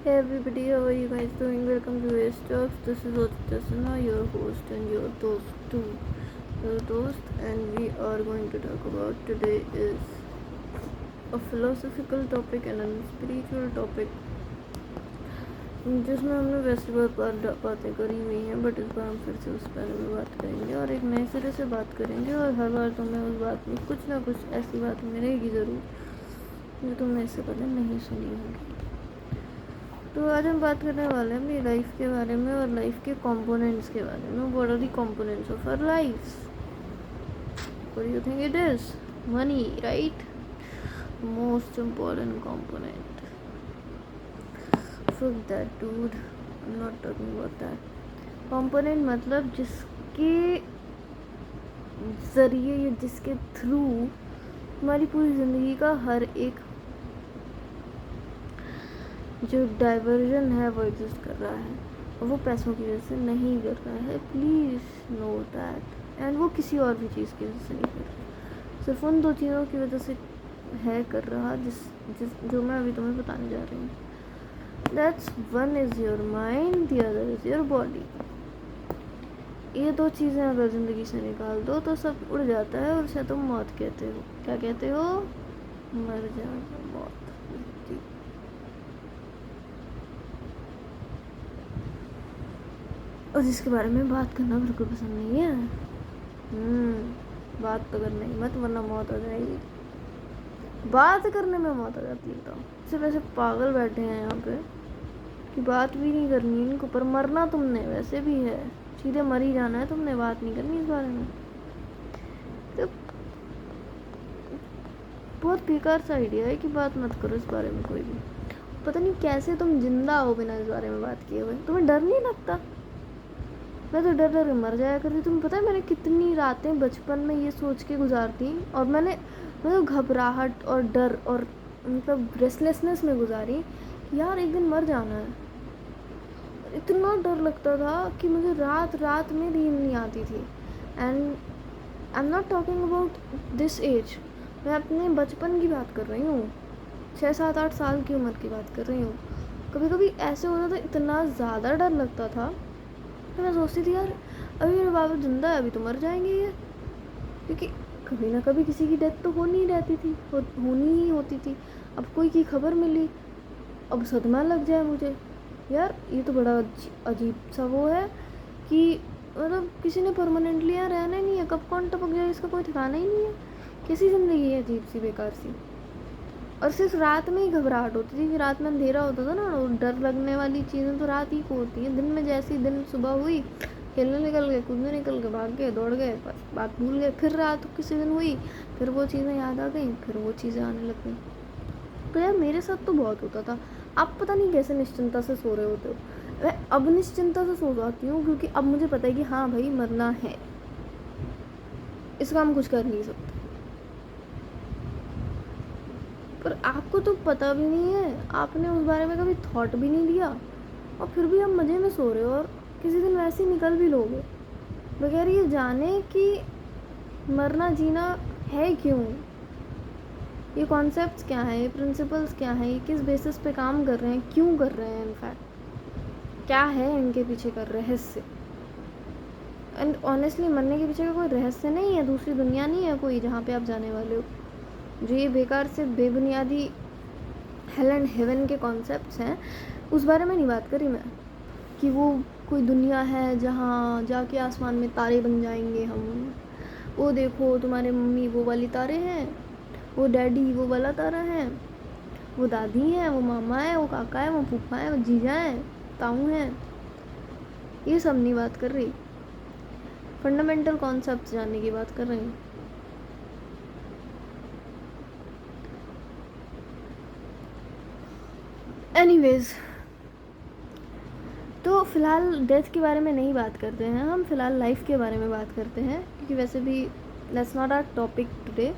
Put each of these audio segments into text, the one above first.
Hey everybody, how are you guys doing? Welcome to Waste Talks. This is Otita Sinha, your host and your toast too. Your toast, and we are going to talk about today is a philosophical topic and a spiritual topic, जिसमें हमने वैसे बहुत बार बातें करी हुई हैं, but इस बार हम फिर से उस बारे में बात करेंगे और एक नए सिरे से बात करेंगे। और हर बार तुम्हें उस बात में कुछ ना कुछ ऐसी बात मिलेगी ज़रूर जो तुमने इससे पहले नहीं सुनी होगी। तो आज हम बात करने वाले हैं अपनी लाइफ के बारे में और लाइफ के कंपोनेंट्स के बारे में। What are the components of our life? What do you think it is? Money, right? Most important component. Fuck that dude, I am not talking about that. Component मतलब जिसके ज़रिए या जिसके थ्रू हमारी पूरी ज़िंदगी का हर एक जो डाइवर्जन है वो एग्जिस्ट कर रहा है, और वो पैसों की वजह से नहीं कर रहा है। Please no that. एंड वो किसी और भी चीज़ की वजह से नहीं कर रहा, सिर्फ उन दो चीज़ों की वजह से है कर रहा जो मैं अभी तुम्हें बताने जा रही हूँ। That's one is your mind, the other is your body. ये दो चीज़ें अगर ज़िंदगी से निकाल दो तो सब उड़ जाता है, और उसे तुम मौत कहते हो। क्या कहते हो? मर जाना, मौत। और जिसके बारे में बात करना बिल्कुल पसंद नहीं है। बात तो करना ही मत, वरना मौत आ जाएगी। बात करने में मौत आ जाती है। तो सिर्फ ऐसे पागल बैठे हैं यहाँ पे कि बात भी नहीं करनी इनको, पर मरना तुमने वैसे भी है, सीधे मर ही जाना है तुमने, बात नहीं करनी इस बारे में। तो बहुत बेकार सा आइडिया है कि बात मत करो इस बारे में कोई भी। पता नहीं कैसे तुम जिंदा हो बिना इस बारे में बात किए हुए। तुम्हें डर नहीं लगता? मैं तो डर डर के मर जाया करती। तुम्हें पता है मैंने कितनी रातें बचपन में ये सोच के गुजारती, और मैं तो घबराहट और डर और मतलब रेस्टलेसनेस में गुजारी कि यार एक दिन मर जाना है। इतना डर लगता था कि मुझे रात रात में नींद नहीं आती थी। And I am not talking about this age, मैं अपने बचपन की बात कर रही हूँ, 6, 7, 8 साल की उम्र की बात कर रही हूँ। कभी कभी ऐसे होता था, इतना ज़्यादा डर लगता था तो मैं सोचती थी यार अभी मेरे बाबा जिंदा है, अभी तो मर जाएंगे ये। क्योंकि कभी ना कभी किसी की डेथ तो होनी ही रहती थी, होनी ही होती थी। अब कोई की खबर मिली, अब सदमा लग जाए मुझे, यार ये तो बड़ा अजीब सा वो है कि मतलब किसी ने परमानेंटली यहाँ रहना ही नहीं है, कब कौन टपक जाए इसका कोई ठिकाना ही नहीं है। कैसी ज़िंदगी है अजीब सी, बेकार सी। और सिर्फ रात में ही घबराहट होती थी कि रात में अंधेरा होता था ना, और डर लगने वाली चीज़ें तो रात ही को होती हैं। दिन में जैसी दिन सुबह हुई, खेलने निकल गए, कूदने निकल गए, भाग गए, दौड़ गए, बस बात भूल गए। फिर रात किसी दिन हुई, फिर वो चीज़ें याद आ गई, फिर वो चीज़ें आने लग गई। तो यार मेरे साथ तो बहुत होता था। आप पता नहीं कैसे निश्चिंता से सो रहे होते हो। मैं अब निश्चिंता से सो जाती हूँ, क्योंकि अब मुझे पता है कि हाँ भाई मरना है, इसका हम कुछ कर नहीं सकते। पर आपको तो पता भी नहीं है, आपने उस बारे में कभी थॉट भी नहीं दिया, और फिर भी आप मज़े में सो रहे हो, और किसी दिन वैसे ही निकल भी लोगे बगैर ये जाने कि मरना जीना है क्यों, ये कॉन्सेप्ट्स क्या हैं, ये प्रिंसिपल्स क्या हैं, ये किस बेसिस पे काम कर रहे हैं, क्यों कर रहे हैं, इनफैक्ट क्या है इनके पीछे का रहस्य। एंड ऑनेस्टली मरने के पीछे का कोई रहस्य नहीं है, दूसरी दुनिया नहीं है कोई जहाँ पे आप जाने वाले हो। जो ये बेकार से बेबुनियादी हेल एंड हेवन के कॉन्सेप्ट्स हैं, उस बारे में नहीं बात करी मैं, कि वो कोई दुनिया है जहाँ जाके आसमान में तारे बन जाएंगे हम। वो देखो तुम्हारे मम्मी वो वाली तारे हैं, वो डैडी वो वाला तारा है, वो दादी है, वो मामा है, वो काका है, वो फूफा है, वो जीजा है, ताऊ हैं। ये सब नहीं बात कर रही, फंडामेंटल कॉन्सेप्ट्स जानने की बात कर रही हूँ। एनीवेज, तो फ़िलहाल डेथ के बारे में नहीं बात करते हैं हम, फ़िलहाल लाइफ के बारे में बात करते हैं, क्योंकि वैसे भी that's not our topic today.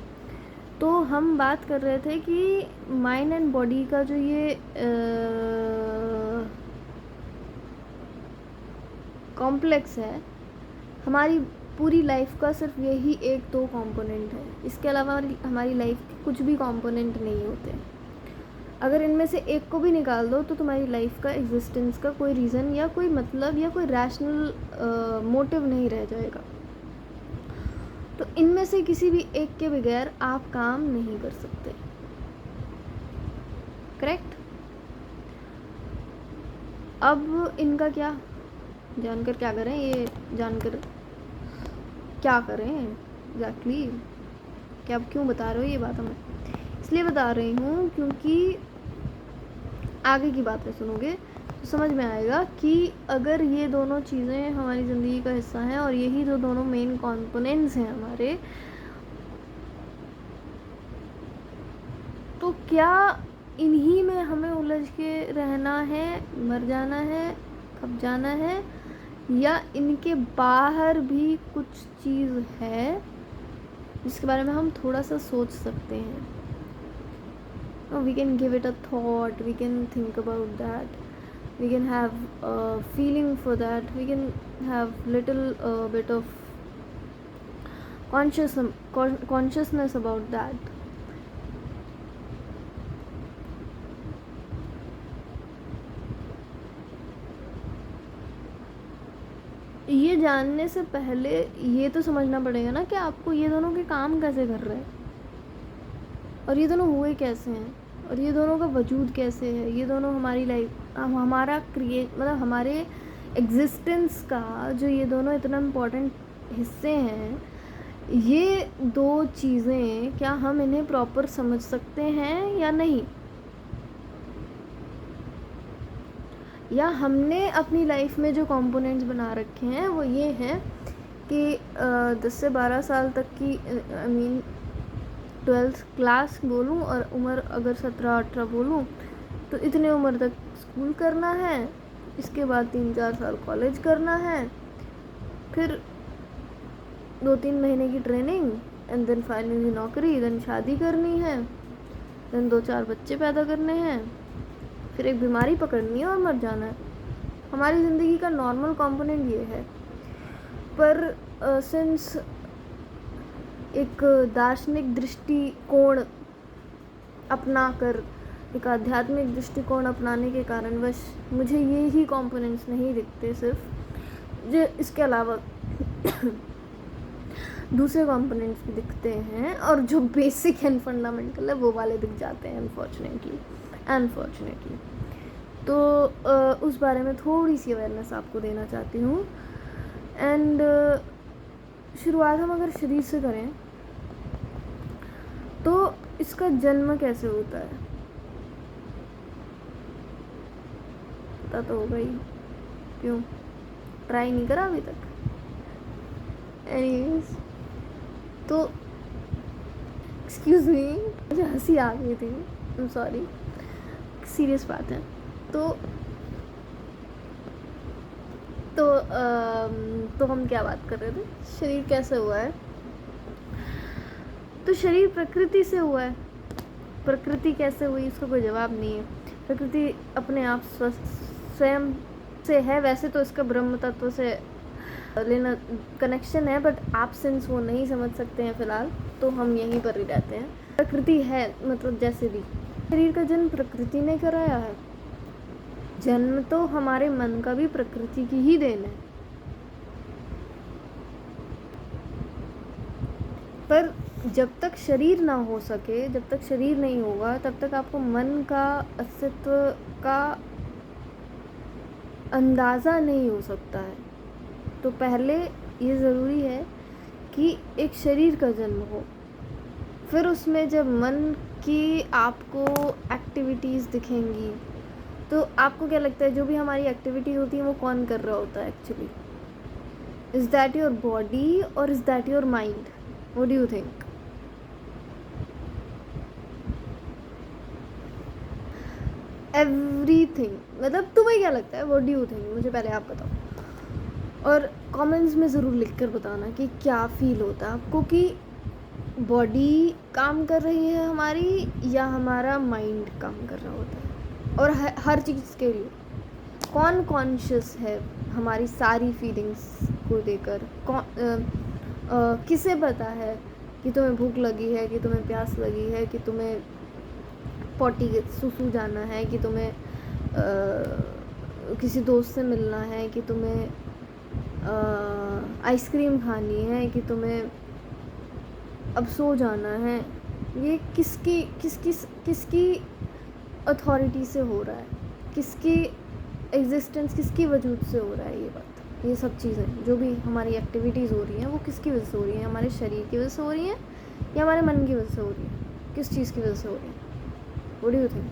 तो हम बात कर रहे थे कि माइंड एंड बॉडी का जो ये कॉम्प्लेक्स है, हमारी पूरी लाइफ का सिर्फ यही 1-2 कंपोनेंट है। इसके अलावा हमारी लाइफ के कुछ भी कंपोनेंट नहीं होते। अगर इनमें से एक को भी निकाल दो तो तुम्हारी लाइफ का एग्जिस्टेंस का कोई रीज़न या कोई मतलब या कोई रैशनल मोटिव नहीं रह जाएगा। तो इनमें से किसी भी एक के बगैर आप काम नहीं कर सकते। करेक्ट। अब इनका क्या जानकर क्या करें, ये जानकर क्या करें एग्जैक्टली, क्या आप क्यों बता रहे हो ये बात हमें? इसलिए बता रही हूँ क्योंकि आगे की बातें सुनोगे तो समझ में आएगा कि अगर ये दोनों चीज़ें हमारी ज़िंदगी का हिस्सा हैं और यही जो दोनों मेन कंपोनेंट्स हैं हमारे, तो क्या इन्हीं में हमें उलझ के रहना है, मर जाना है, खप जाना है, या इनके बाहर भी कुछ चीज़ है जिसके बारे में हम थोड़ा सा सोच सकते हैं? We can give it a thought, we can think about that, we can have a feeling for that, we can have little bit of consciousness about that. ये जानने से पहले ये तो समझना पड़ेगा ना कि आपको ये दोनों के काम कैसे कर रहे हैं, और ये दोनों हुए कैसे हैं, और ये दोनों का वजूद कैसे है, ये दोनों हमारी लाइफ, हमारा मतलब हमारे एग्जिस्टेंस का जो ये दोनों इतना इम्पोर्टेंट हिस्से हैं, ये दो चीज़ें क्या हम इन्हें प्रॉपर समझ सकते हैं या नहीं, या हमने अपनी लाइफ में जो कंपोनेंट्स बना रखे हैं वो ये हैं कि 10 से 12 साल तक की, आई मीन 12th क्लास बोलूँ और उम्र अगर 17-18 बोलूँ तो इतने उम्र तक स्कूल करना है, इसके बाद 3-4 साल कॉलेज करना है, फिर 2-3 महीने की ट्रेनिंग, एंड देन फाइनली नौकरी, देन शादी करनी है, देन 2-4 बच्चे पैदा करने हैं, फिर एक बीमारी पकड़नी है और मर जाना है। हमारी ज़िंदगी का नॉर्मल कंपोनेंट ये है। पर सिंस एक दार्शनिक दृष्टिकोण अपनाकर, एक आध्यात्मिक दृष्टिकोण अपनाने के कारणवश मुझे ये ही कंपोनेंट्स नहीं दिखते सिर्फ, जो इसके अलावा दूसरे कंपोनेंट्स भी दिखते हैं, और जो बेसिक एंड फंडामेंटल है वो वाले दिख जाते हैं अनफॉर्चुनेटली। तो उस बारे में थोड़ी सी अवेयरनेस आपको देना चाहती हूँ। एंड शुरुआत हम अगर शरीर से करें तो इसका जन्म कैसे होता है पता तो होगा ही, क्यों ट्राई नहीं करा अभी तक? एनीवेज, तो एक्सक्यूज़ मी, मुझे हंसी आ गई थी, आई एम सॉरी, सीरियस बात है। तो हम क्या बात कर रहे थे, शरीर कैसे हुआ है? तो शरीर प्रकृति से हुआ है। प्रकृति कैसे हुई इसका कोई जवाब नहीं है। प्रकृति अपने आप स्वयं से है, वैसे तो इसका ब्रह्म तत्व से लेना कनेक्शन है, बट आप सिंस वो नहीं समझ सकते हैं फ़िलहाल, तो हम यहीं पर ही रहते हैं। प्रकृति है, मतलब जैसे भी शरीर का जन्म प्रकृति ने कराया है। जन्म तो हमारे मन का भी प्रकृति की ही देन है, पर जब तक शरीर ना हो सके, जब तक शरीर नहीं होगा, तब तक आपको मन का अस्तित्व का अंदाज़ा नहीं हो सकता है। तो पहले ये ज़रूरी है कि एक शरीर का जन्म हो, फिर उसमें जब मन की आपको एक्टिविटीज़ दिखेंगी, तो आपको क्या लगता है जो भी हमारी एक्टिविटी होती है वो कौन कर रहा होता है actually? Is that your body और is that your mind? What do you think? Everything, मतलब तुम्हें क्या लगता है? What do you think? मुझे पहले आप बताओ, और कमेंट्स में ज़रूर लिखकर बताना कि क्या फील होता है आपको, कि बॉडी काम कर रही है हमारी या हमारा माइंड काम कर रहा होता है। और हर चीज़ के लिए कौन कॉन्शियस है हमारी सारी फीलिंग्स को लेकर? किसे पता है कि तुम्हें भूख लगी है, कि तुम्हें प्यास लगी है, कि तुम्हें पॉटी सुसु जाना है, कि तुम्हें किसी दोस्त से मिलना है, कि तुम्हें आइसक्रीम खानी है, कि तुम्हें अब सो जाना है, ये किसकी अथॉरिटी से हो रहा है, किसकी एग्जिस्टेंस, किसकी वजूद से हो रहा है ये बात। ये सब चीज़ें जो भी हमारी एक्टिविटीज़ हो रही हैं वो किसकी वजह से हो रही हैं? हमारे शरीर की वजह से हो रही हैं या हमारे मन की वजह से हो रही है? किस चीज़ की वजह से हो रही है? What do you think?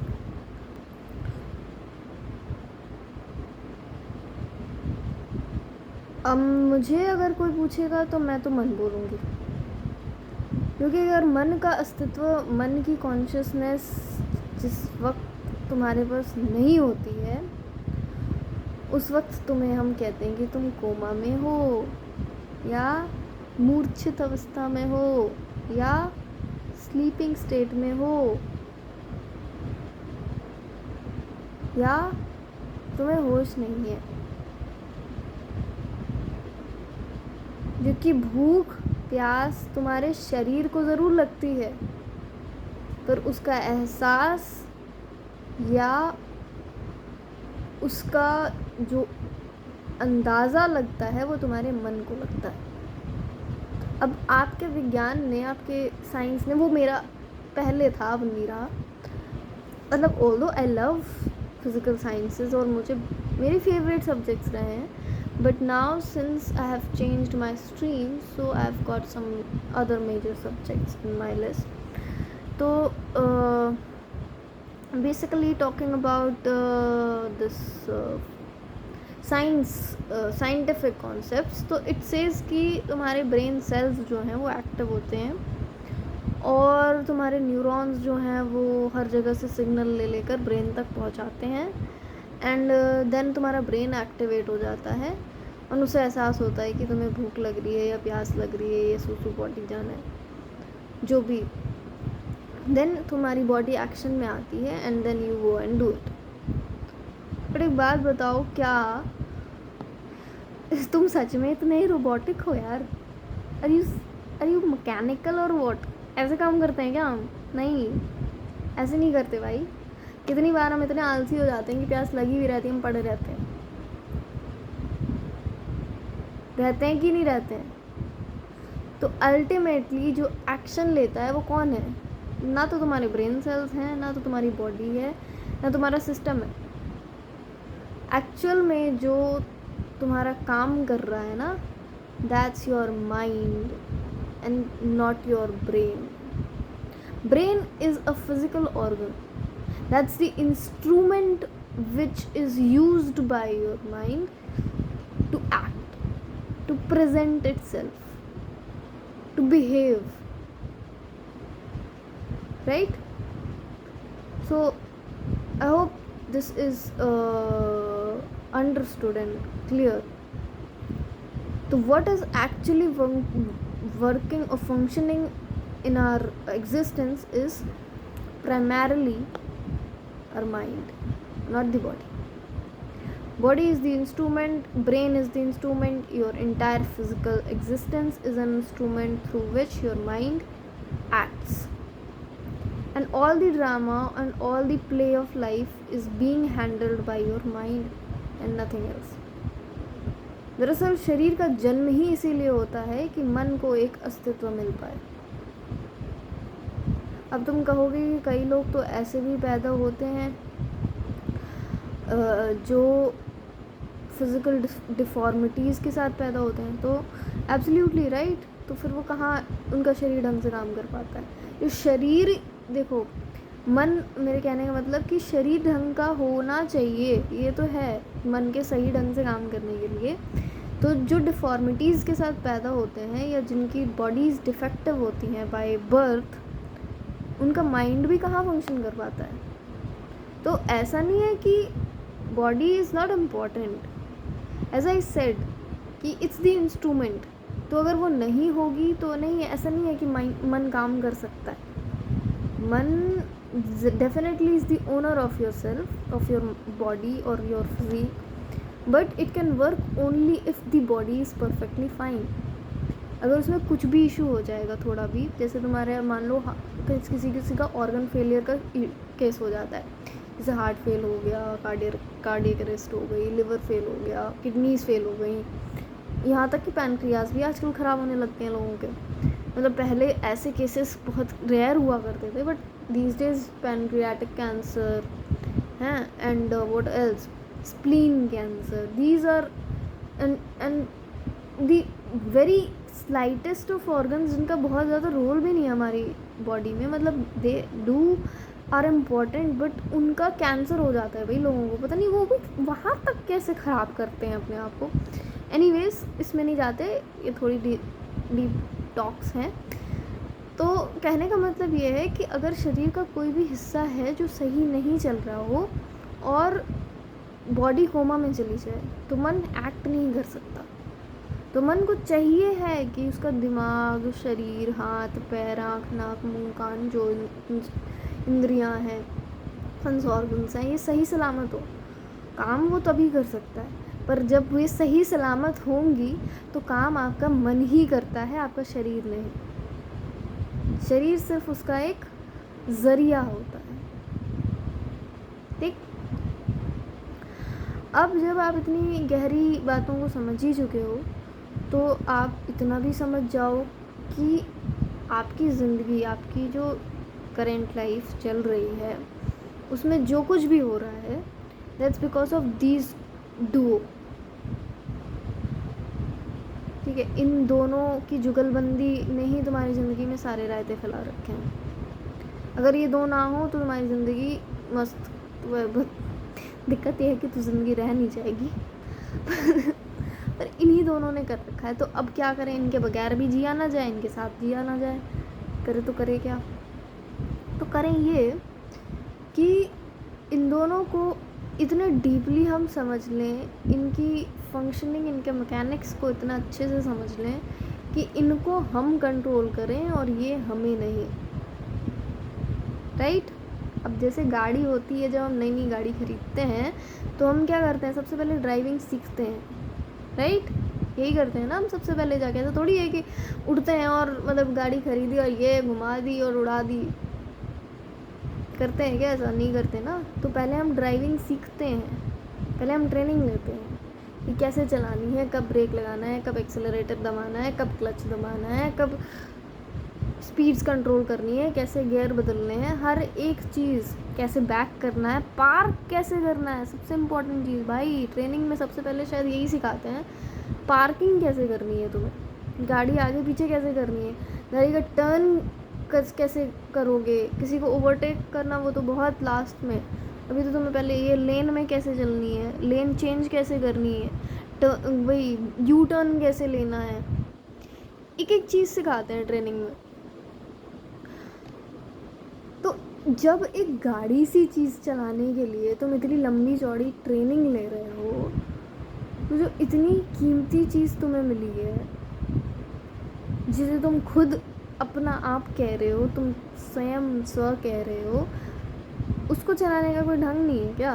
अब मुझे अगर कोई पूछेगा तो मैं तो मन बोलूँगी, क्योंकि अगर मन का अस्तित्व, मन की कॉन्शियसनेस जिस वक्त तुम्हारे पास नहीं होती है, उस वक्त तुम्हें हम कहते हैं कि तुम कोमा में हो, या मूर्छित अवस्था में हो, या स्लीपिंग स्टेट में हो, या तुम्हें होश नहीं है। क्योंकि भूख प्यास तुम्हारे शरीर को ज़रूर लगती है, पर उसका एहसास या उसका जो अंदाज़ा लगता है वो तुम्हारे मन को लगता है। अब आपके विज्ञान ने, आपके साइंस ने, वो मेरा पहले था, अब नहीं रहा। मतलब although I love physical sciences और मुझे मेरे फेवरेट सब्जेक्ट्स रहे हैं, but now since I have changed my stream, so I've got some other major subjects in my list. So basically talking about this scientific concepts, तो it says कि तुम्हारे brain cells जो हैं वो active होते हैं और तुम्हारे न्यूरॉन्स जो हैं वो हर जगह से सिग्नल ले लेकर ब्रेन तक पहुंचाते हैं, एंड देन तुम्हारा ब्रेन एक्टिवेट हो जाता है और उसे एहसास होता है कि तुम्हें भूख लग रही है या प्यास लग रही है या सूसू पॉटी जाना है, जो भी। देन तुम्हारी बॉडी एक्शन में आती है and then you go and do it. But एक बात बताओ, क्या तुम सच में इतने रोबोटिक हो यार? आर यू मैकेनिकल और व्हाट? ऐसे काम करते हैं क्या हम? नहीं, ऐसे नहीं करते भाई। कितनी बार हम इतने आलसी हो जाते हैं कि प्यास लगी भी रहती है, हम पड़े रहते हैं कि नहीं रहते हैं? तो अल्टीमेटली जो एक्शन लेता है वो कौन है? ना तो तुम्हारे ब्रेन सेल्स हैं, ना तो तुम्हारी बॉडी है, ना तुम्हारा सिस्टम है। एक्चुअल में जो तुम्हारा काम कर रहा है ना, that's your mind and not your brain. Brain is a physical organ, that's the instrument which is used by your mind to act, to present itself, to behave, right? So I hope this is understood and clear. So what is actually working or functioning in our existence is primarily our mind, not the body. Body is the instrument, brain is the instrument, your entire physical existence is an instrument through which your mind acts. And all the drama and all the play of life is being handled by your mind and nothing else. दरअसल शरीर का जन्म ही इसीलिए होता है कि मन को एक अस्तित्व मिल पाए। अब तुम कहोगे कि कई लोग तो ऐसे भी पैदा होते हैं जो फिज़िकल डिफ़ॉर्मिटीज़ के साथ पैदा होते हैं, तो एब्सोल्युटली राइट। तो फिर वो कहाँ उनका शरीर ढंग से काम कर पाता है? ये शरीर, देखो, मन, मेरे कहने का मतलब कि शरीर ढंग का होना चाहिए, ये तो है, मन के सही ढंग से काम करने के लिए। तो जो डिफ़ॉर्मिटीज़ के साथ पैदा होते हैं या जिनकी बॉडीज़ डिफेक्टिव होती हैं बाय बर्थ, उनका माइंड भी कहाँ फंक्शन कर पाता है? तो ऐसा नहीं है कि body is not important, as I said कि इट्स द इंस्ट्रूमेंट। तो अगर वो नहीं होगी तो नहीं, ऐसा नहीं है कि मन काम कर सकता है। मन definitely is the owner of yourself, of your body or your physique, but it can work only if the body is perfectly fine. अगर उसमें कुछ भी इशू हो जाएगा थोड़ा भी, जैसे तुम्हारे मान लो किसी का ऑर्गन फेलियर का केस हो जाता है, जैसे हार्ट फेल हो गया, कार्डियक अरेस्ट हो गई, लिवर फेल हो गया, किडनीज फेल हो गई, यहाँ तक कि पैनक्रियाज भी आजकल ख़राब होने लगते हैं लोगों के। मतलब पहले ऐसे केसेस बहुत रेयर हुआ करते थे, but these days pancreatic cancer हैं, and what else, spleen cancer, these are and the very slightest of organs जिनका बहुत ज़्यादा रोल भी नहीं है हमारी बॉडी में, मतलब they do are important, but उनका कैंसर हो जाता है भाई लोगों को, पता नहीं वो भी वहाँ तक कैसे ख़राब करते हैं अपने आप को। एनीवेज इसमें नहीं जाते, ये थोड़ी डीप टॉक्स हैं। तो कहने का मतलब ये है कि अगर शरीर का कोई भी हिस्सा है जो सही नहीं चल रहा हो और बॉडी कोमा में चली जाए, तो मन एक्ट नहीं कर सकता। तो मन को चाहिए है कि उसका दिमाग, शरीर, हाथ, पैर, आँख, नाक, मुंह, कान, जो इंद्रियां हैं, सेंस ऑर्गन्स हैं, ये सही सलामत हो। काम वो तभी कर सकता है, पर जब वे सही सलामत होंगी तो काम आपका मन ही करता है, आपका शरीर नहीं। शरीर सिर्फ उसका एक ज़रिया होता है। ठीक, अब जब आप इतनी गहरी बातों को समझ ही चुके हो, तो आप इतना भी समझ जाओ कि आपकी ज़िंदगी, आपकी जो करेंट लाइफ चल रही है, उसमें जो कुछ भी हो रहा है, that's because of these Duo. ठीक है, इन दोनों की जुगलबंदी ने ही तुम्हारी ज़िंदगी में सारे रायते फैला रखे हैं। अगर ये दो ना हो तो तुम्हारी ज़िंदगी मस्त, दिक्कत ये है कि तो ज़िंदगी रह नहीं जाएगी पर इन्हीं दोनों ने कर रखा है। तो अब क्या करें, इनके बगैर भी जिया ना जाए, इनके साथ जिया ना जाए, करे तो करे क्या। तो करें ये कि इन दोनों को इतने डीपली हम समझ लें, इनकी फंक्शनिंग, इनके मैकेनिक्स को इतना अच्छे से समझ लें कि इनको हम कंट्रोल करें और ये हमें नहीं। राइट। अब जैसे गाड़ी होती है, जब हम नई नई गाड़ी खरीदते हैं तो हम क्या करते हैं, सबसे पहले ड्राइविंग सीखते हैं। राइट, यही करते हैं ना हम सबसे पहले जाके। ऐसा थोड़ी है कि उठते हैं और मतलब गाड़ी खरीदी और ये घुमा दी और उड़ा दी, करते हैं क्या? ऐसा नहीं करते ना। तो पहले हम ड्राइविंग सीखते हैं, पहले हम ट्रेनिंग लेते हैं कि कैसे चलानी है, कब ब्रेक लगाना है, कब एक्सेलरेटर दबाना है, कब क्लच दबाना है, कब स्पीड्स कंट्रोल करनी है, कैसे गियर बदलने हैं, हर एक चीज़, कैसे बैक करना है, पार्क कैसे करना है। सबसे इम्पोर्टेंट चीज़ भाई ट्रेनिंग में सबसे पहले शायद यही सिखाते हैं, पार्किंग कैसे करनी है तुम्हें, गाड़ी आगे पीछे कैसे करनी है, गाड़ी का टर्न कैसे करोगे, किसी को ओवरटेक करना वो तो बहुत लास्ट में। अभी तो तुम्हें पहले ये लेन में कैसे चलनी है, लेन चेंज कैसे करनी है, वही यू टर्न कैसे लेना है, एक एक चीज़ सिखाते हैं ट्रेनिंग में। तो जब एक गाड़ी सी चीज़ चलाने के लिए तुम इतनी लंबी चौड़ी ट्रेनिंग ले रहे हो, तो जो इतनी कीमती चीज़ तुम्हें मिली है, जिसे तुम खुद अपना आप कह रहे हो, तुम स्वयं कह रहे हो, उसको चलाने का कोई ढंग नहीं है क्या?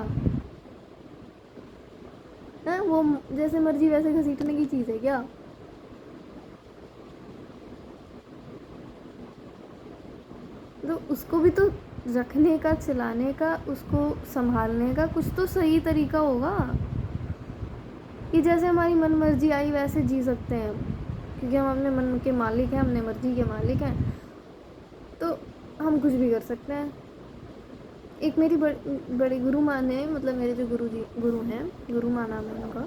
है वो जैसे मर्जी वैसे घसीटने की चीज़ है क्या? तो उसको भी तो रखने का, चलाने का, उसको संभालने का कुछ तो सही तरीका होगा कि जैसे हमारी मन मर्जी आई वैसे जी सकते हैं हम, क्योंकि हम अपने मन के मालिक हैं, अपने मर्जी के मालिक हैं, तो हम कुछ भी कर सकते हैं। एक मेरी बड़ी गुरु माँ ने, मतलब मेरे जो गुरु हैं, गुरु माँ नाम है उनका,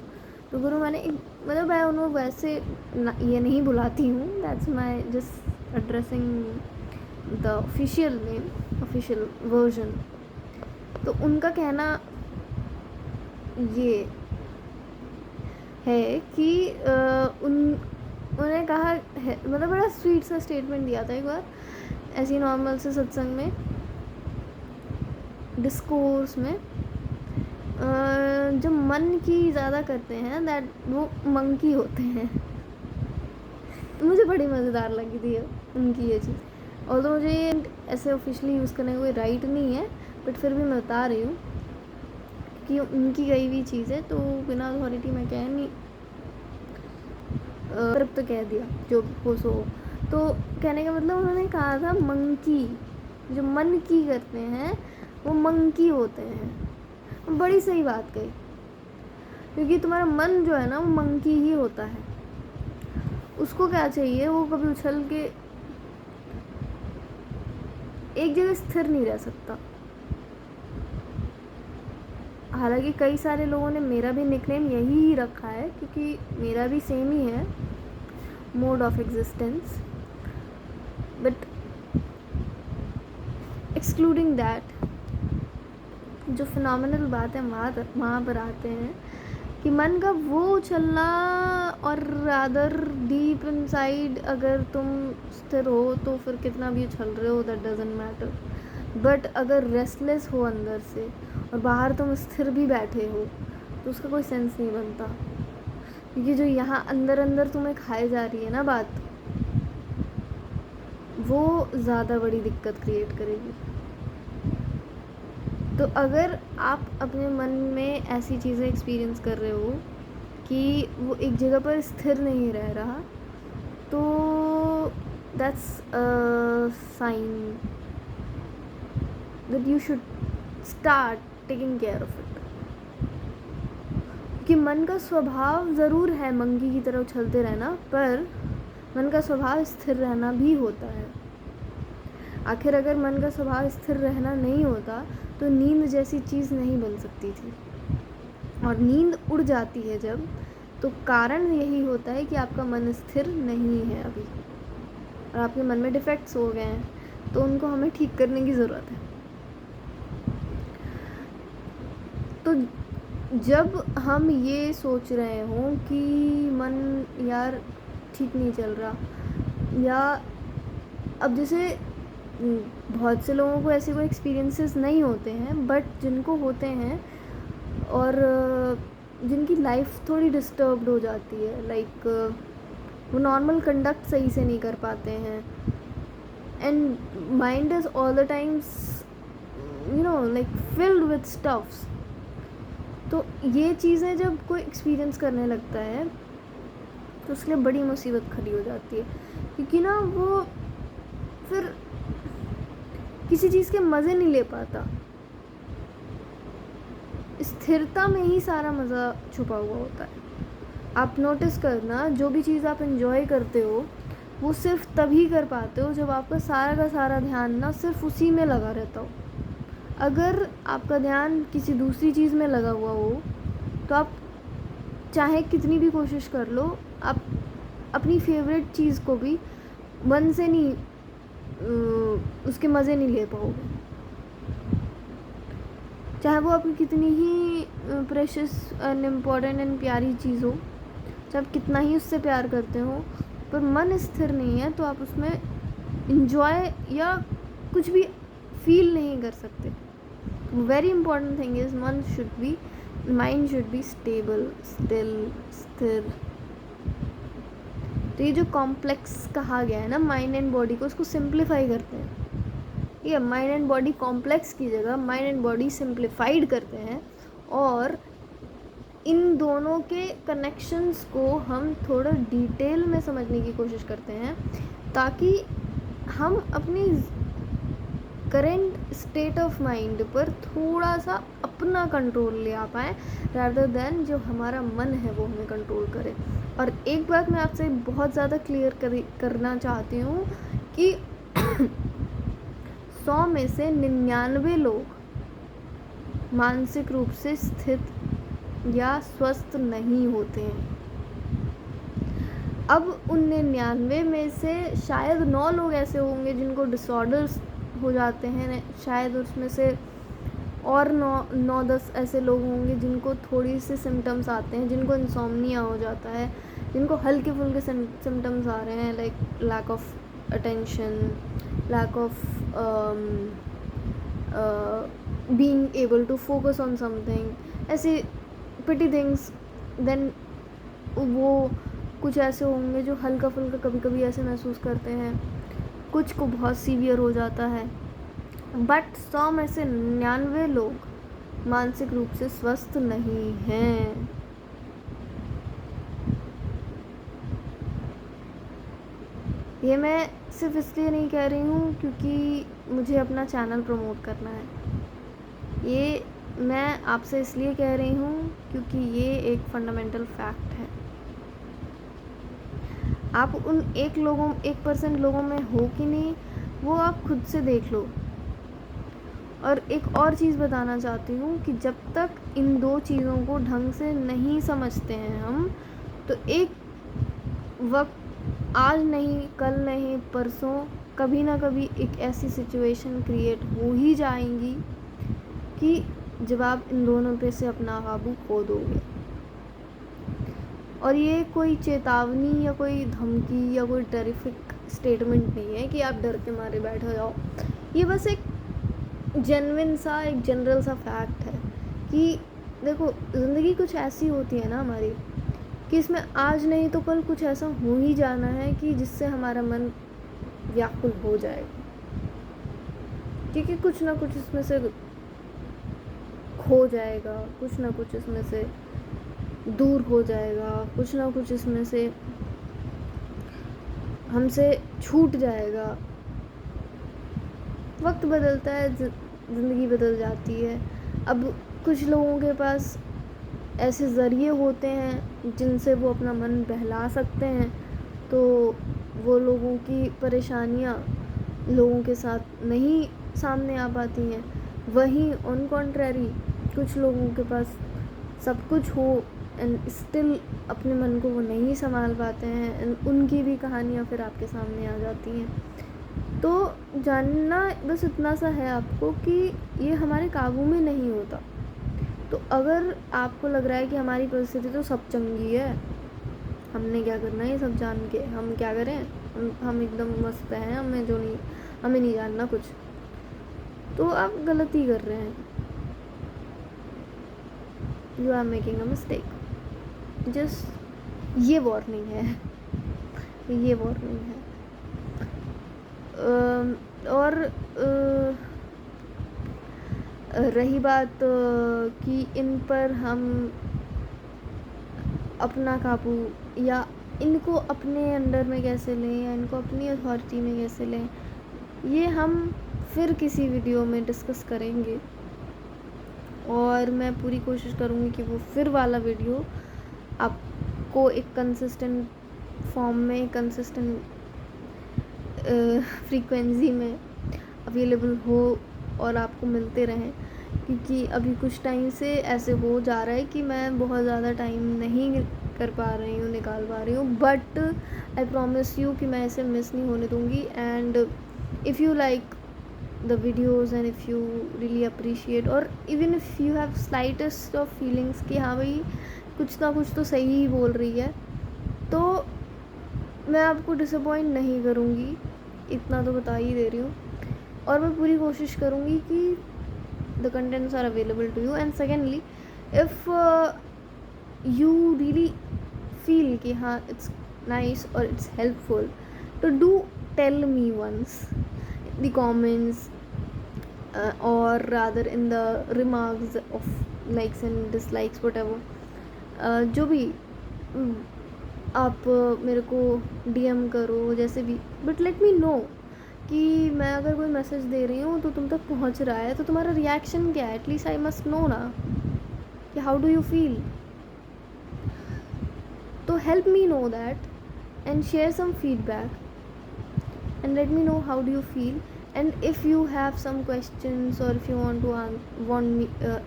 तो गुरु माँ ने एक, मतलब मैं उन्हें वैसे ये नहीं बुलाती हूँ, that's my just addressing the official name, official version. तो उनका कहना ये है कि उन्होंने कहा है, मतलब बड़ा स्वीट सा स्टेटमेंट दिया था एक बार ऐसी नॉर्मल से सत्संग में, डिस्कोर्स में, जो मन की ज़्यादा करते हैं दैट वो मंकी होते हैं। तो मुझे बड़ी मज़ेदार लगी थी उनकी ये चीज़, और तो मुझे ये ऐसे ऑफिशियली यूज़ करने का कोई राइट नहीं है, बट फिर भी मैं बता रही हूँ कि उनकी गई हुई चीज़ है, तो बिना अथॉरिटी मैं कह नहीं। तरफ तो कह दिया जो हो सो हो। तो कहने का मतलब उन्होंने कहा था मंकी, जो मन की करते हैं वो मंकी होते हैं। बड़ी सही बात कही, क्योंकि तुम्हारा मन जो है ना वो मंकी ही होता है। उसको क्या चाहिए, वो कभी उछल के एक जगह स्थिर नहीं रह सकता। हालांकि कई सारे लोगों ने मेरा भी निकनेम यही ही रखा है, क्योंकि मेरा भी सेम ही है, mode of existence. But excluding that, जो फिनोमिनल बात है वहाँ पर आते हैं कि मन का वो उछलना, और रादर डीप इनसाइड अगर तुम स्थिर हो तो फिर कितना भी उछल रहे हो दैट डजंट मैटर। बट अगर रेस्टलेस हो अंदर से और बाहर तुम स्थिर भी बैठे हो तो उसका कोई सेंस नहीं बनता, क्योंकि जो यहाँ अंदर अंदर तुम्हें खाए जा रही है ना बात, वो ज़्यादा बड़ी दिक्कत क्रिएट करेगी। तो अगर आप अपने मन में ऐसी चीज़ें एक्सपीरियंस कर रहे हो कि वो एक जगह पर स्थिर नहीं रह रहा, तो that's a sign that you should start taking care of it. कि मन का स्वभाव ज़रूर है मंकी की तरह उछलते रहना, पर मन का स्वभाव स्थिर रहना भी होता है। आखिर अगर मन का स्वभाव स्थिर रहना नहीं होता तो नींद जैसी चीज़ नहीं बन सकती थी। और नींद उड़ जाती है जब, तो कारण यही होता है कि आपका मन स्थिर नहीं है अभी, और आपके मन में डिफेक्ट्स हो गए हैं, तो उनको हमें ठीक करने की ज़रूरत है। तो जब हम ये सोच रहे हों कि मन यार ठीक नहीं चल रहा, या अब जैसे बहुत से लोगों को ऐसे कोई एक्सपीरियंसेस नहीं होते हैं, बट जिनको होते हैं और जिनकी लाइफ थोड़ी डिस्टर्ब्ड हो जाती है, लाइक वो नॉर्मल कंडक्ट सही से नहीं कर पाते हैं, and mind is all the times you know like filled with stuffs. तो ये चीज़ें जब कोई एक्सपीरियंस करने लगता है तो उसके लिए बड़ी मुसीबत खड़ी हो जाती है, क्योंकि ना वो फिर किसी चीज़ के मज़े नहीं ले पाता। स्थिरता में ही सारा मज़ा छुपा हुआ होता है। आप नोटिस करना, जो भी चीज़ आप एंजॉय करते हो वो सिर्फ तभी कर पाते हो जब आपका सारा का सारा ध्यान ना सिर्फ उसी में लगा रहता हो। अगर आपका ध्यान किसी दूसरी चीज़ में लगा हुआ हो तो आप चाहे कितनी भी कोशिश कर लो, आप अपनी फेवरेट चीज़ को भी मन से नहीं उसके मज़े नहीं ले पाओगे, चाहे वो आपकी कितनी ही प्रेशियस एंड इम्पॉर्टेंट एंड प्यारी चीज़ हो, चाहे आप कितना ही उससे प्यार करते हो, पर मन स्थिर नहीं है तो आप उसमें इंजॉय या कुछ भी फील नहीं कर सकते। Very important thing is mind should be stable, still, स्थिर। तो ये जो कॉम्प्लेक्स कहा गया है ना माइंड एंड बॉडी को, उसको सिंप्लीफाई करते हैं। ये माइंड एंड बॉडी कॉम्प्लेक्स की जगह माइंड एंड बॉडी सिंप्लीफाइड करते हैं, और इन दोनों के कनेक्शंस को हम थोड़ा डिटेल में समझने की कोशिश करते हैं, ताकि हम अपनी करेंट स्टेट ऑफ माइंड पर थोड़ा सा अपना कंट्रोल ले आ पाएँ, रादर देन जो हमारा मन है वो हमें कंट्रोल करे। और एक बात मैं आपसे बहुत ज़्यादा क्लियर करना चाहती हूँ कि 100 में से 99 लोग मानसिक रूप से स्थित या स्वस्थ नहीं होते हैं। अब उन 99 में से शायद 9 लोग ऐसे होंगे जिनको डिसऑर्डर्स हो जाते हैं, शायद उसमें से और 9-10 ऐसे लोग होंगे जिनको थोड़ी सी सिम्टम्स आते हैं, जिनको इंसोम्निया हो जाता है, जिनको हल्के फुल्के सिम्टम्स आ रहे हैं, like lack of attention, lack of being able to focus on something, ऐसे पिटी थिंग्स। देन वो कुछ ऐसे होंगे जो हल्का फुल्का कभी कभी ऐसे महसूस करते हैं, कुछ को बहुत सीवियर हो जाता है। बट 100 में से 99 लोग मानसिक रूप से स्वस्थ नहीं हैं। ये मैं सिर्फ इसलिए नहीं कह रही हूँ क्योंकि मुझे अपना चैनल प्रमोट करना है, ये मैं आपसे इसलिए कह रही हूँ क्योंकि ये एक फंडामेंटल फैक्ट है। आप उन 1% लोगों में हो कि नहीं, वो आप खुद से देख लो। और एक और चीज़ बताना चाहती हूँ कि जब तक इन 2 चीज़ों को ढंग से नहीं समझते हैं हम, तो एक वक्त, आज नहीं, कल नहीं, परसों, कभी ना कभी एक ऐसी सिचुएशन क्रिएट हो ही जाएंगी कि जब आप इन दोनों पे से अपना काबू खो दोगे। और ये कोई चेतावनी या कोई धमकी या कोई टेरिफिक स्टेटमेंट नहीं है कि आप डर के मारे बैठ जाओ। ये बस एक जेन्युइन सा, एक जनरल सा फैक्ट है कि देखो, ज़िंदगी कुछ ऐसी होती है ना हमारी, कि इसमें आज नहीं तो कल कुछ ऐसा हो ही जाना है कि जिससे हमारा मन व्याकुल हो जाएगा, क्योंकि कुछ ना कुछ इसमें से खो जाएगा, कुछ ना कुछ इसमें से दूर हो जाएगा, कुछ ना कुछ इसमें से हमसे छूट जाएगा। वक्त बदलता है, ज़िंदगी बदल जाती है। अब कुछ लोगों के पास ऐसे ज़रिए होते हैं जिनसे वो अपना मन बहला सकते हैं, तो वो लोगों की परेशानियाँ लोगों के साथ नहीं सामने आ पाती हैं। वहीं ऑन कॉन्ट्रेरी कुछ लोगों के पास सब कुछ हो एंड स्टिल अपने मन को वो नहीं संभाल पाते हैं, एंड उनकी भी कहानियाँ फिर आपके सामने आ जाती हैं। तो जानना बस इतना सा है आपको कि ये हमारे काबू में नहीं होता। तो अगर आपको लग रहा है कि हमारी परिस्थिति तो सब चंगी है, हमने क्या करना है ये सब जान के, हम क्या करें, हम एकदम मस्त हैं, हमें नहीं जानना कुछ, तो आप गलती कर रहे हैं। You are making a mistake. Just ये वार्निंग है, ये वार्निंग है। और रही बात कि इन पर हम अपना काबू या इनको अपने अंडर में कैसे लें या इनको अपनी अथॉरिटी में कैसे लें, ये हम फिर किसी वीडियो में डिस्कस करेंगे। और मैं पूरी कोशिश करूँगी कि वो फिर वाला वीडियो आपको एक कंसिस्टेंट फॉर्म में, कंसिस्टेंट फ्रीक्वेंसी में अवेलेबल हो और आपको मिलते रहें, क्योंकि अभी कुछ टाइम से ऐसे हो जा रहा है कि मैं बहुत ज़्यादा टाइम नहीं कर पा रही हूँ, निकाल पा रही हूँ, बट आई प्रॉमिस यू कि मैं इसे मिस नहीं होने दूँगी। And if you like the videos and if you really appreciate, or even if you have slightest of feelings कि हाँ भाई कुछ ना कुछ तो सही ही बोल रही है, तो मैं आपको डिसअपॉइंट नहीं करूँगी, इतना तो बता ही दे रही हूँ। और मैं पूरी कोशिश करूँगी कि the contents are available to you, and secondly if you really feel कि हाँ it's nice or it's helpful, to do tell me once the comments or rather in the remarks of likes and dislikes whatever, जो भी आप मेरे को DM करो जैसे भी, बट लेट मी नो कि मैं अगर कोई मैसेज दे रही हूँ तो तुम तक पहुँच रहा है, तो तुम्हारा रिएक्शन क्या है, एटलीस्ट आई मस्ट नो ना कि हाउ डू यू फील। तो help me know that and share some feedback and let me know how do you feel, and if you have some questions or if you want me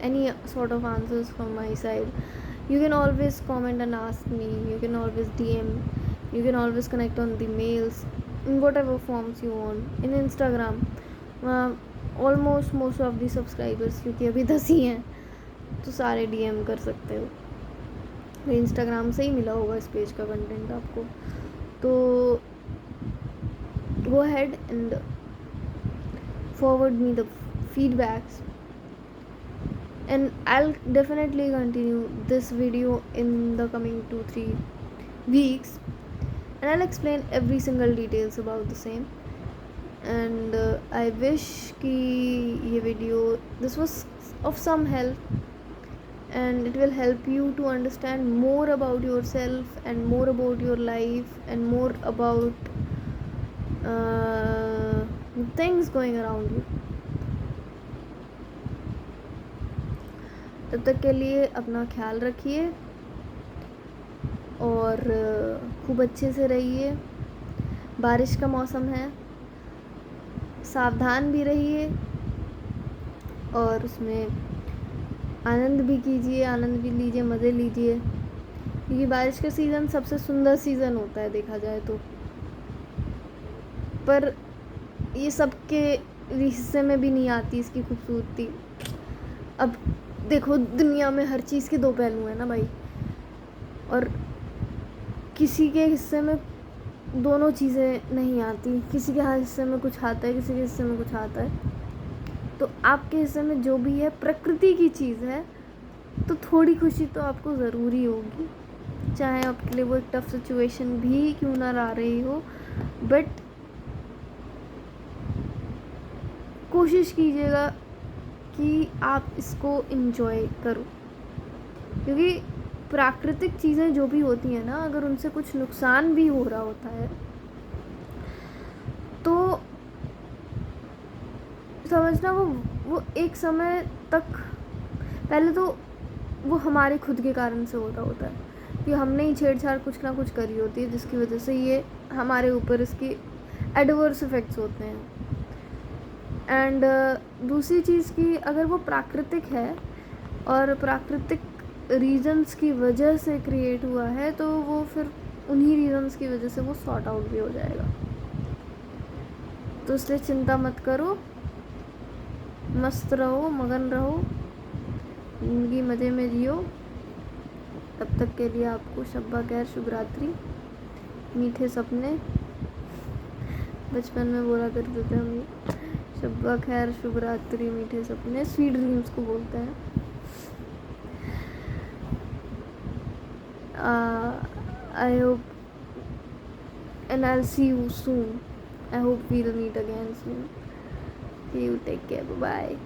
any sort of answers from my side, you can always comment and ask me, you can always DM, you can always connect on the mails in whatever forms you want, in Instagram almost most of the subscribers क्योंकि अभी 10 ही हैं तो सारे DM कर सकते हो, Instagram से ही मिला होगा इस पेज का कंटेंट आपको, तो go ahead and forward me the feedbacks, and I'll definitely continue this video in the coming 2-3 weeks, and I'll explain every single details about the same. And I wish कि ये video, this was of some help, and it will help you to understand more about yourself and more about your life and more about things going around you. तब तक के लिए अपना ख्याल रखिए और खूब अच्छे से रहिए। बारिश का मौसम है, सावधान भी रहिए और उसमें आनंद भी कीजिए, आनंद भी लीजिए, मज़े लीजिए, क्योंकि बारिश का सीज़न सबसे सुंदर सीज़न होता है देखा जाए तो। पर ये सबके हिस्से में भी नहीं आती इसकी खूबसूरती। अब देखो, दुनिया में हर चीज़ के दो पहलू हैं ना भाई, और किसी के हिस्से में दोनों चीज़ें नहीं आती। किसी के हिस्से में कुछ आता है, किसी के हिस्से में कुछ आता है। तो आपके हिस्से में जो भी है प्रकृति की चीज़ है, तो थोड़ी खुशी तो आपको ज़रूरी होगी, चाहे आपके लिए वो एक टफ सिचुएशन भी क्यों ना आ रही हो। बट कोशिश कीजिएगा कि आप इसको एंजॉय करो, क्योंकि प्राकृतिक चीज़ें जो भी होती हैं ना, अगर उनसे कुछ नुकसान भी हो रहा होता है तो समझना वो एक समय तक, पहले तो वो हमारे खुद के कारण से हो रहा होता है कि हमने ही छेड़छाड़ कुछ ना कुछ करी होती है, जिसकी वजह से ये हमारे ऊपर इसकी एडवर्स इफ़ेक्ट्स होते हैं। एंड दूसरी चीज़ की, अगर वो प्राकृतिक है और प्राकृतिक रीजंस की वजह से क्रिएट हुआ है, तो वो फिर उन्हीं रीजंस की वजह से वो सॉर्ट आउट भी हो जाएगा। तो इसलिए चिंता मत करो, मस्त रहो, मगन रहो, ज़िंदगी मज़े में जियो। तब तक के लिए आपको शब्बा खैर, शुभ रात्रि, मीठे सपने। बचपन में बोला करते थे हम ये, शब्बा खैर, शुभ रात्रि, मीठे सपने, स्वीट ड्रीम्स को बोलते हैं। I hope and I'll see you soon. I hope we'll meet again soon. See you, take care, bye bye.